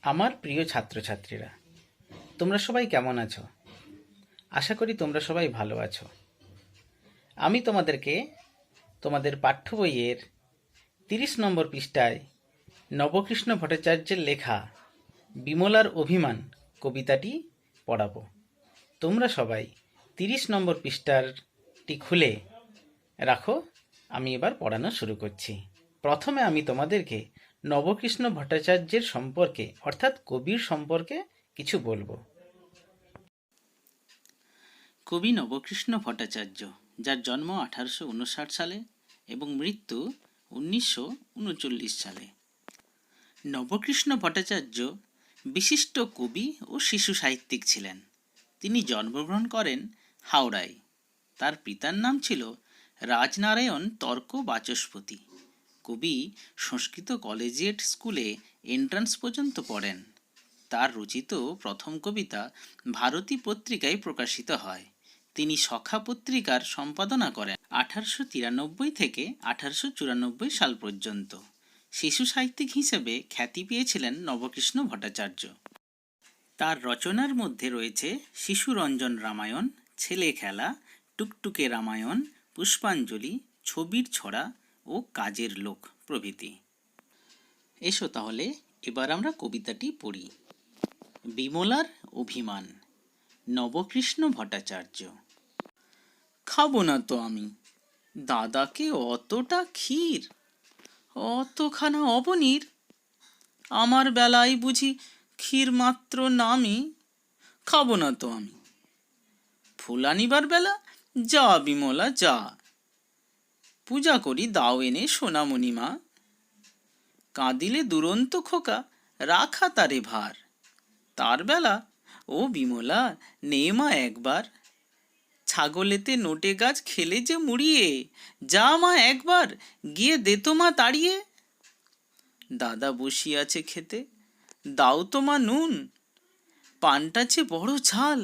আমার প্রিয় ছাত্রছাত্রীরা, তোমরা সবাই কেমন আছো? আশা করি তোমরা সবাই ভালো আছো। আমি তোমাদেরকে তোমাদের পাঠ্য বইয়ের 30 নম্বর পৃষ্ঠায় নবকৃষ্ণ ভট্টাচার্যের লেখা বিমলার অভিমান কবিতাটি পড়াবো। তোমরা সবাই 30 নম্বর পৃষ্ঠাটি খুলে রাখো। আমি এবার পড়ানো শুরু করছি। প্রথমে আমি তোমাদেরকে নবকৃষ্ণ ভট্টাচার্যের সম্পর্কে অর্থাৎ কবির সম্পর্কে কিছু বলবো। কবি নবকৃষ্ণ ভট্টাচার্য, যার জন্ম 1859 সালে এবং মৃত্যু 1939 সালে। নবকৃষ্ণ ভট্টাচার্য বিশিষ্ট কবি ও শিশু সাহিত্যিক ছিলেন। তিনি জন্মগ্রহণ করেন হাওড়ায়। তার পিতার নাম ছিল রাজনারায়ণ তর্ক বাচস্পতি। কবি সংস্কৃত কলেজিয়েট স্কুলে এন্ট্রান্স পর্যন্ত পড়েন। তার রচিত প্রথম কবিতা ভারতী পত্রিকায় প্রকাশিত হয়। তিনি সখা পত্রিকার সম্পাদনা করেন 1893 থেকে 1894 সাল পর্যন্ত। শিশু সাহিত্যিক হিসেবে খ্যাতি পেয়েছিলেন নবকৃষ্ণ ভট্টাচার্য। তার রচনার মধ্যে রয়েছে শিশুরঞ্জন রামায়ণ, ছেলে খেলা, টুকটুকে রামায়ণ, পুষ্পাঞ্জলি, ছবির ছড়া ও কাজের লোক প্রভৃতি। এসো তাহলে এবার আমরা কবিতাটি পড়ি। বিমলার অভিমান, নবকৃষ্ণ ভট্টাচার্য। খাবো না তো আমি, দাদাকে অতটা ক্ষীর, অতখানা অবনীর। আমার বেলায় বুঝি ক্ষীর মাত্র নামই। খাবো না তো আমি। ফুল আনিবার বেলা যা বিমলা যা, পূজা করি দাও এনে সোনামণি মা। কাঁদিলে দুরন্ত খোকা রাখা তারে ভার, তার বেলা ও বিমলা নে মা একবার। ছাগলেতে নোটে গাছ খেলে যে মুড়িয়ে, যা মা একবার গিয়ে দে তো মা তাড়িয়ে। দাদা বসিয়াছে খেতে, দাও তো মা নুন, পানটাছে বড় ঝাল,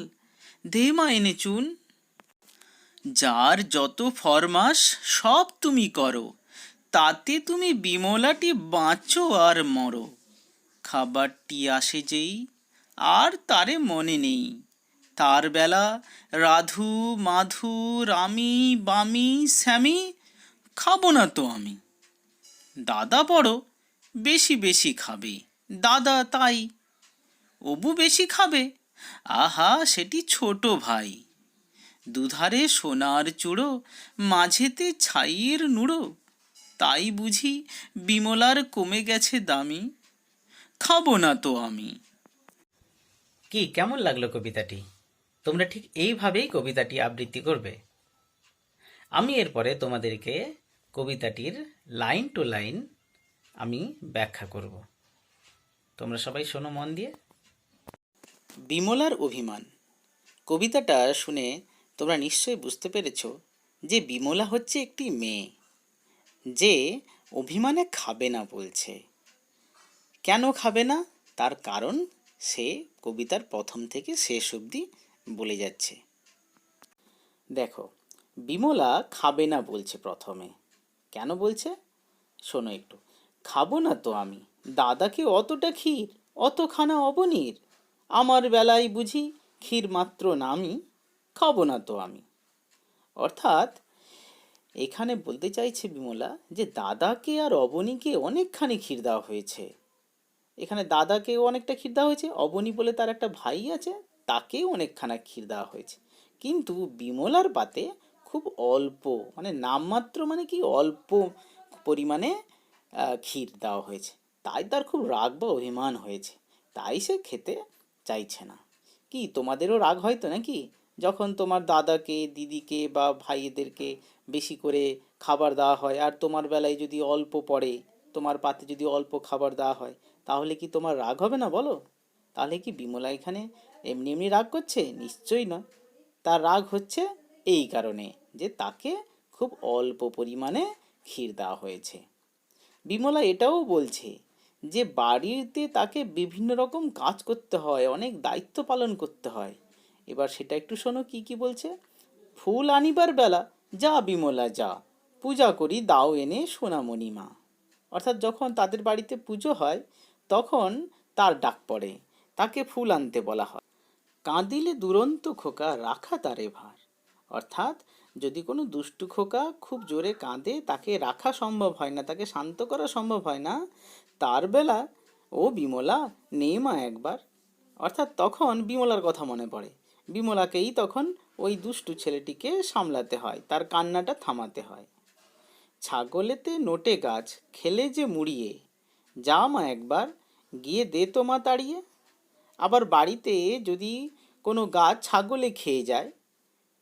দে মা এনে চুন। যার যত ফরমাস সব তুমি করো, তাতে তুমি বিমলাটি বাঁচো আর মরো। খাবারটি আসে যেই আর তারে মনে নেই, তার বেলা রাধু মাধু রামি বামি শ্যামি। খাবো না তো আমি। দাদা বড় বেশি বেশি খাবে, দাদা তাই। অবু বেশি খাবে, আহা সেটি ছোট ভাই। দুধারে সোনার চূড়ো, মাঝেতে ছাইয়ের নুড়ো, তাই বুঝি বিমলার কমে গেছে দামি। খাবো না তো আমি। কি কেমন লাগলো কবিতাটি? তোমরা ঠিক এইভাবেই কবিতাটি আবৃত্তি করবে। আমি এরপরে তোমাদেরকে কবিতাটির লাইন টু লাইন আমি ব্যাখ্যা করব। তোমরা সবাই শোনো মন দিয়ে। বিমলার অভিমান কবিতাটা শুনে তোমরা নিশ্চয়ই বুঝতে পেরেছ যে বিমলা হচ্ছে একটি মেয়ে যে অভিমানে খাবে না বলছে। কেন খাবে না তার কারণ সে কবিতার প্রথম থেকে শেষ অবধি বলে যাচ্ছে। দেখো, বিমলা খাবে না বলছে প্রথমে। কেন বলছে শোনো একটু। খাবো না তো আমি, দাদাকে অতটা ক্ষীর, অতখানা অবনীর। আমার বেলায় বুঝি ক্ষীর মাত্র নামই। খাবো না তো আমি। অর্থাৎ এখানে বলতে চাইছে বিমলা যে দাদাকে আর অবনীকে অনেকখানি ক্ষীর দেওয়া হয়েছে। এখানে দাদাকেও অনেকটা ক্ষীর দেওয়া হয়েছে, অবনী বলে তার একটা ভাই আছে তাকেও অনেকখানা ক্ষীর দেওয়া হয়েছে, কিন্তু বিমলার পাতে খুব অল্প, মানে নামমাত্র, মানে কি অল্প পরিমাণে ক্ষীর দেওয়া হয়েছে। তাই তার খুব রাগ বা অভিমান হয়েছে, তাই সে খেতে চাইছে না। কি তোমাদেরও রাগ হয় তো নাকি, যখন তোমার দাদাকে দিদিকে বা ভাইদেরকে বেশি করে খাবার দেওয়া হয় আর তোমার বেলায় যদি অল্প পড়ে, তোমার পাতে যদি অল্প খাবার দেওয়া হয়, তাহলে কি তোমার রাগ হবে না বলো? তাহলে কি বিমলা এখানে এমনি এমনি রাগ করছে? নিশ্চয়ই নয়। তার রাগ হচ্ছে এই কারণে যে তাকে খুব অল্প পরিমাণে ক্ষীর দেওয়া হয়েছে। বিমলা এটাও বলছে যে বাড়িতে তাকে বিভিন্ন রকম কাজ করতে হয়, অনেক দায়িত্ব পালন করতে হয়। এবার সেটা একটু শোনো কি কি বলছে। ফুল আনিবার বেলা যা বিমলা যা, পূজা করি দাও এনে সোনামণি মা। অর্থাৎ যখন তাদের বাড়িতে পুজো হয় তখন তার ডাক পড়ে, তাকে ফুল আনতে বলা হয়। কাঁদিলে দুরন্ত খোকা রাখা তারে ভার। অর্থাৎ যদি কোনো দুষ্টু খোকা খুব জোরে কাঁদে, তাকে রাখা সম্ভব হয় না, তাকে শান্ত করা সম্ভব হয় না, তার বেলা ও বিমলা নে মা একবার। অর্থাৎ তখন বিমলার কথা মনে পড়ে, বিমলাকেই তখন ওই দুষ্টু ছেলেটিকে সামলাতে হয়, তার কান্নাটা থামাতে হয়। ছাগলেতে নোটে গাছ খেলে যে মুড়িয়ে, যা মা একবার গিয়ে দে তো মা তাড়িয়ে। আবার বাড়িতে যদি কোনো গাছ ছাগলে খেয়ে যায়,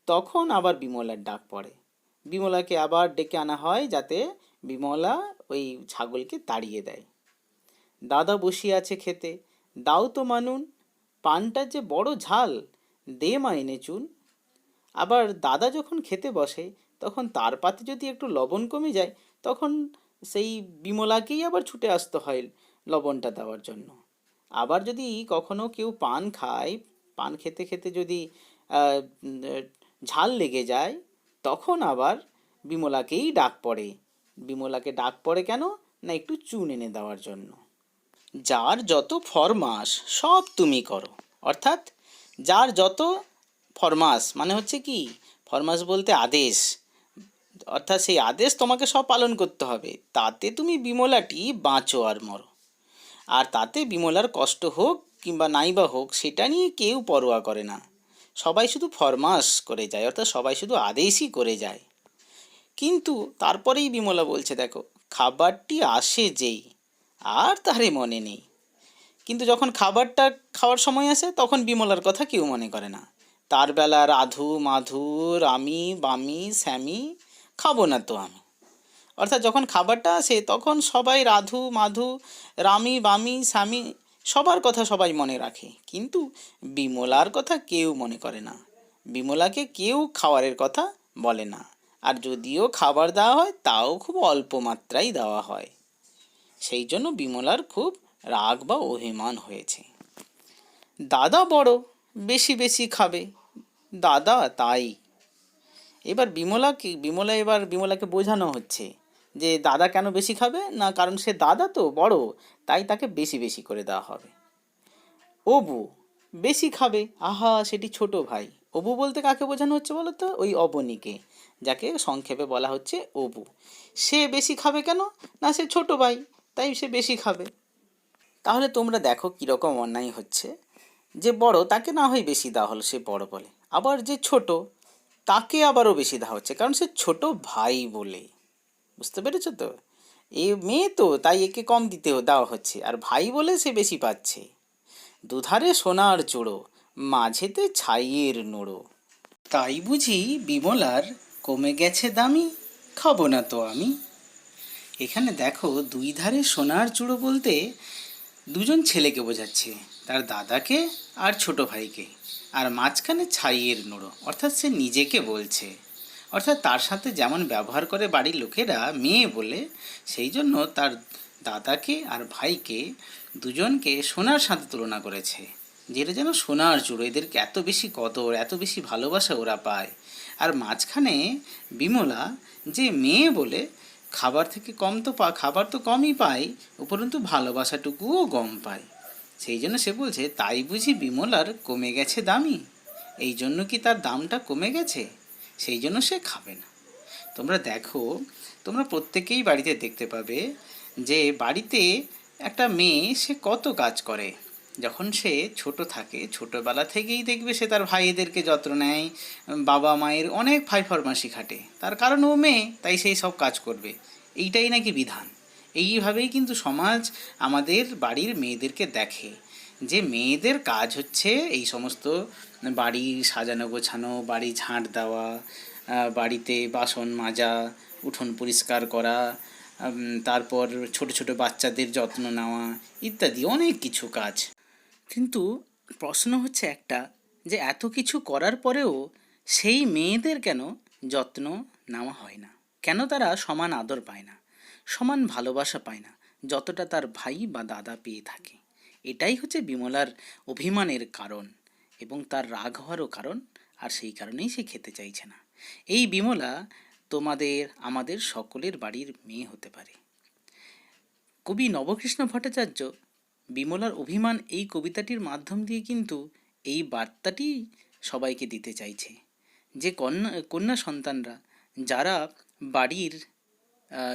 তখন আবার বিমলার ডাক পড়ে, বিমলাকে আবার ডেকে আনা হয় যাতে বিমলা ওই ছাগলকে তাড়িয়ে দেয়। দাদা বসিয়ে আছে খেতে, দাও তো মানুন, পানটা যে বড় ঝাল, দে মা এনে চুন। আবার দাদা যখন খেতে বসে, তখন তার পাতে যদি একটু লবণ কমে যায়, তখন সেই বিমলাকেই আবার ছুটে আসতে হয় লবণটা দেওয়ার জন্য। আবার যদি কখনো কেউ পান খায়, পান খেতে খেতে যদি আহ, উম, ঝাল লেগে যায়, তখন আবার বিমলাকেই ডাক পড়ে। বিমলাকে ডাক পড়ে কেন না, একটু চুন এনে দেওয়ার জন্য। যার যত ফরমাস সব তুমি করো। অর্থাৎ যার যত ফরমাস মানে হচ্ছে কি, ফরমাস বলতে আদেশ, অর্থাৎ সেই আদেশ তোমাকে সব পালন করতে হবে, তাতে তুমি বিমলাটি বাঁচো আর মরো। আর তাতে বিমলার কষ্ট হোক কিংবা নাইবা হোক, সেটা নিয়ে কেউ পরোয়া করে না। সবাই শুধু ফরমাস করে যায়, অর্থাৎ সবাই শুধু আদেশই করে যায়। কিন্তু তারপরেই বিমলা বলছে, দেখো, খাবারটি আসে যেই আর তারে মনে নেই। কিন্তু যখন খাবারটা খাওয়ার সময় আসে, তখন বিমলার কথা কেউ মনে করে না। তার বেলা রাধু মাধু রামি বামি শ্যামি, খাবো না তো আমি। অর্থাৎ যখন খাবারটা আসে, তখন সবাই রাধু মাধু রামি বামি স্বামী সবার কথা সবাই মনে রাখে, কিন্তু বিমলার কথা কেউ মনে করে না। বিমলাকে কেউ খাবারের কথা বলে না, আর যদিও খাবার দেওয়া হয়, তাও খুব অল্প মাত্রায় দেওয়া হয়। সেই জন্য বিমলার খুব রাগ বা অভিমান হয়েছে। দাদা বড়, বেশি বেশি খাবে, দাদা তাই। এবার বিমলাকে বোঝানো হচ্ছে যে দাদা কেন বেশি খাবে না, কারণ সে দাদা তো বড়, তাই তাকে বেশি বেশি করে দেওয়া হবে। অবু বেশি খাবে, আহা সেটি ছোট ভাই। অবু বলতে কাকে বোঝানো হচ্ছে বলো তো, ওই অবনীকে, যাকে সংক্ষেপে বলা হচ্ছে অবু। সে বেশি খাবে কেন না, সে ছোট ভাই, তাই সে বেশি খাবে। তাহলে তোমরা দেখো কীরকম অন্যায় হচ্ছে। যে বড় তাকে না হয় বেশি দেওয়া হলো, সে বড় বলে, আবার যে ছোট তাকে আবারও বেশি দেওয়া হচ্ছে, কারণ সে ছোট ভাই বলে। বুঝতে পেরেছো তো? এ মেয়ে তো, তাই একে কম দেওয়া হচ্ছে, আর ভাই বলে সে বেশি পাচ্ছে। দুধারে সোনার চূড়ো, মাঝেতে ছাইয়ের নোড়ো। তাই বুঝি বিমলার কমে গেছে দামি, খাবো না তো আমি। এখানে দেখো, দুই ধারে সোনার চূড়ো বলতে দুজন ছেলেকে বোঝাচ্ছে, তার দাদাকে আর ছোট ভাইকে। আর মাঝখানে ছাইয়ের নোড়ো, অর্থাৎ সে নিজেকে বলছে। অর্থাৎ তার সাথে যেমন ব্যবহার করে বাড়ির লোকেরা মেয়ে বলে, সেই জন্য তার দাদাকে আর ভাইকে দুজনকে সোনার সাথে তুলনা করেছে, যেটা যেন সোনার চূড়ো, এদেরকে এত বেশি কদর এত বেশি ভালোবাসা ওরা পায়। আর মাঝখানে বিমলা যে মেয়ে বলে, খাবার থেকে কম তো খাবার তো কমই পায়, উপরন্তু ভালোবাসাটুকুও কম পায়। সেই জন্য সে বলছে, তাই বুঝি বিমলার কমে গেছে দামি, এই জন্য কি তার দামটা কমে গেছে, সেই জন্য সে খাবে না। তোমরা দেখো, তোমরা প্রত্যেকেই বাড়িতে দেখতে পাবে যে বাড়িতে একটা মেয়ে সে কত কাজ করে। যখন সে ছোট থাকে, ছোটোবেলা থেকেই দেখবে সে তার ভাইদেরকে যত্ন নেয়, বাবা মায়ের অনেক ফরমাসি খাটে, তার কারণ ও মেয়ে, তাই সেই সব কাজ করবে, এইটাই নাকি বিধান। এইভাবেই কিন্তু সমাজ আমাদের বাড়ির মেয়েদেরকে দেখে, যে মেয়েদের কাজ হচ্ছে এই সমস্ত বাড়ি সাজানো গোছানো, বাড়ি ঝাঁট দেওয়া, বাড়িতে বাসন মাজা, উঠোন পরিষ্কার করা, তারপর ছোট ছোট বাচ্চাদের যত্ন নেওয়া ইত্যাদি অনেক কিছু কাজ। কিন্তু প্রশ্ন হচ্ছে একটা, যে এত কিছু করার পরেও সেই মেয়েদের কেন যত্ন নেওয়া হয় না, কেন তারা সমান আদর পায় না, সমান ভালোবাসা পায় না, যতটা তার ভাই বা দাদা পেয়ে থাকে। এটাই হচ্ছে বিমলার অভিমানের কারণ এবং তার রাগ হওয়ারও কারণ, আর সেই কারণেই সে খেতে চাইছে না। এই বিমলা তোমাদের আমাদের সকলের বাড়ির মেয়ে হতে পারে। কবি নবকৃষ্ণ ভট্টাচার্য বিমলার অভিমান এই কবিতাটির মাধ্যম দিয়ে কিন্তু এই বার্তাটি সবাইকে দিতে চাইছে যে কন্যা কন্যা সন্তানরা যারা বাড়ির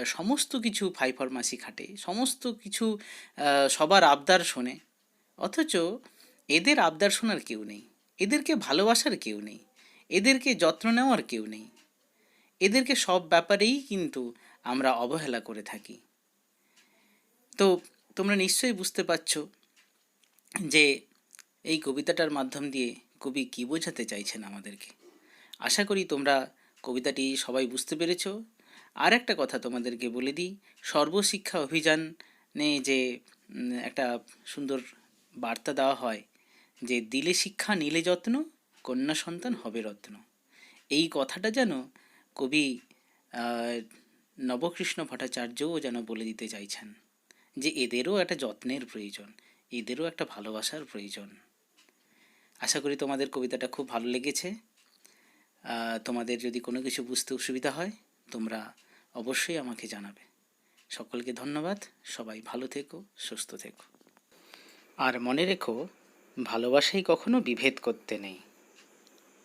সমস্ত কিছু ফাইফরমাসি খাটে, সমস্ত কিছু সবার আবদার শোনে, অথচ এদের আবদার শোনার কেউ নেই, এদেরকে ভালোবাসার কেউ নেই, এদেরকে যত্ন নেওয়ার কেউ নেই, এদেরকে সব ব্যাপারেই কিন্তু আমরা অবহেলা করে থাকি। তো তোমরা নিশ্চয়ই বুঝতে পারছ যে এই কবিতাটার মাধ্যম দিয়ে কবি কী বোঝাতে চাইছেন আমাদেরকে। আশা করি তোমরা কবিতাটি সবাই বুঝতে পেরেছ। আর একটা কথা তোমাদেরকে বলে দিই, সর্বশিক্ষা অভিযানে যে একটা সুন্দর বার্তা দেওয়া হয় যে দিলে শিক্ষা নিলে যত্ন, কন্যা সন্তান হবে রত্ন। এই কথাটা যেন কবি নবকৃষ্ণ ভট্টাচার্যও যেন বলে দিতে চাইছেন যে এদেরও একটা যত্নের প্রয়োজন, এদেরও একটা ভালোবাসার প্রয়োজন। আশা করি তোমাদের কবিতাটা খুব ভালো লেগেছে। তোমাদের যদি কোনো কিছু বুঝতে অসুবিধা হয় তোমরা অবশ্যই আমাকে জানাবে। সকলকে ধন্যবাদ। সবাই ভালো থেকো, সুস্থ থেকো। আর মনে রেখো, ভালোবাসায় কখনো বিভেদ করতে নেই।